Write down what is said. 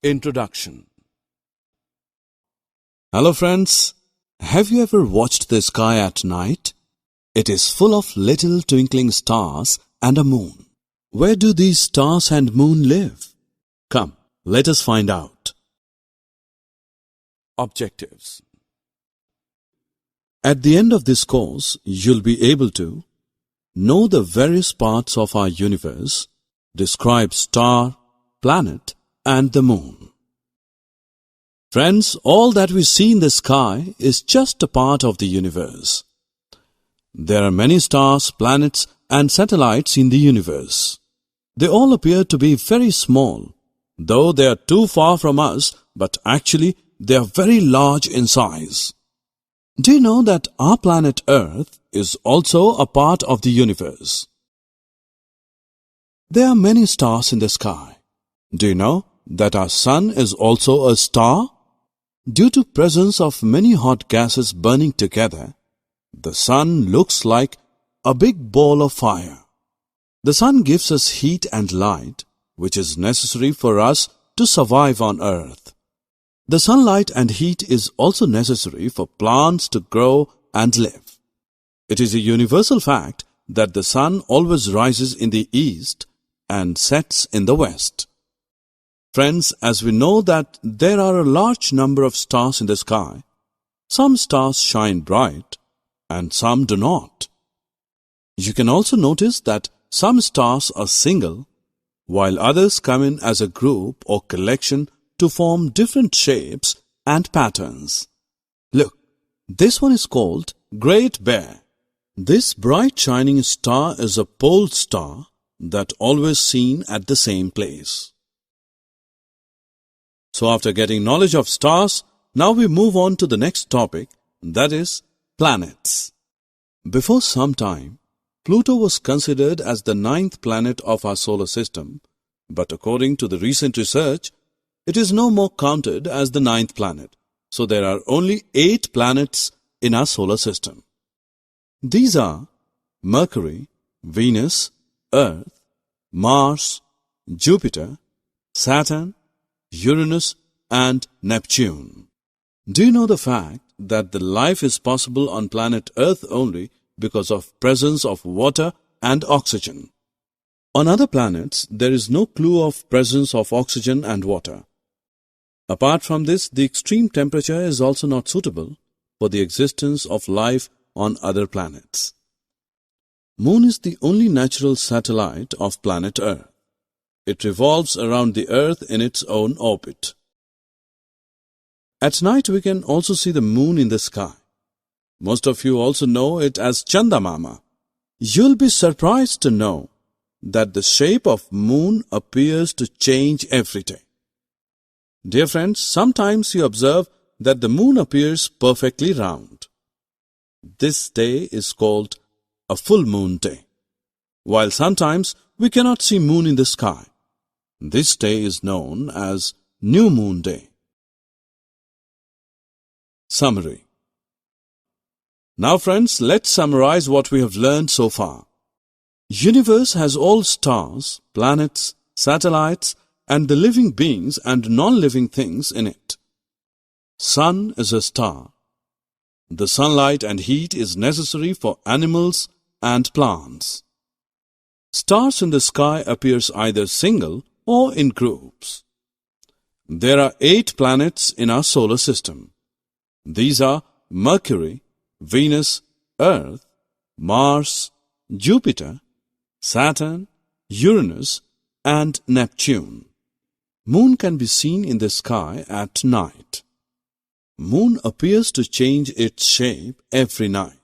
Introduction. Hello friends, have you ever watched the sky at night? It is full of little twinkling stars and a moon. Where do these stars and moon live? Come, let us find out. Objectives. At the end of this course, you'll be able to know the various parts of our universe, describe star, planet, and the moon. Friends, all that we see in the sky is just a part of the universe. There are many stars, planets, and satellites in the universe. They all appear to be very small, though they are too far from us, but actually they are very large in size. Do you know that our planet Earth is also a part of the universe? There are many stars in the sky. Do you know that our sun is also a star? Due to presence of many hot gases burning together, the sun looks like a big ball of fire. The sun gives us heat and light, which is necessary for us to survive on Earth. The sunlight and heat is also necessary for plants to grow and live. It is a universal fact that the sun always rises in the east and sets in the west. Friends, as we know that there are a large number of stars in the sky, some stars shine bright and some do not. You can also notice that some stars are single, while others come in as a group or collection to form different shapes and patterns. Look, this one is called Great Bear. This bright shining star is a pole star that always seen at the same place. So after getting knowledge of stars, now we move on to the next topic, that is planets. Before some time, Pluto was considered as the 9th planet of our solar system, but according to the recent research, it is no more counted as the 9th planet, so there are only 8 planets in our solar system. These are Mercury, Venus, Earth, Mars, Jupiter, Saturn, Uranus, and Neptune. Do you know the fact that the life is possible on planet Earth only because of presence of water and oxygen? On other planets, there is no clue of presence of oxygen and water. Apart from this, the extreme temperature is also not suitable for the existence of life on other planets. Moon is the only natural satellite of planet Earth. It revolves around the Earth in its own orbit. At night we can also see the moon in the sky. Most of you also know it as Chandamama. You'll be surprised to know that the shape of moon appears to change every day. Dear friends, sometimes you observe that the moon appears perfectly round. This day is called a full moon day, while sometimes we cannot see moon in the sky. This day is known as New Moon Day. Summary. Now friends, let's summarize what we have learned so far. Universe has all stars, planets, satellites, and the living beings and non-living things in it. Sun is a star. The sunlight and heat is necessary for animals and plants. Stars in the sky appears either single or in groups. There are 8 planets in our solar system. These are Mercury, Venus, Earth, Mars, Jupiter, Saturn, Uranus, and Neptune. Moon can be seen in the sky at night. Moon appears to change its shape every night.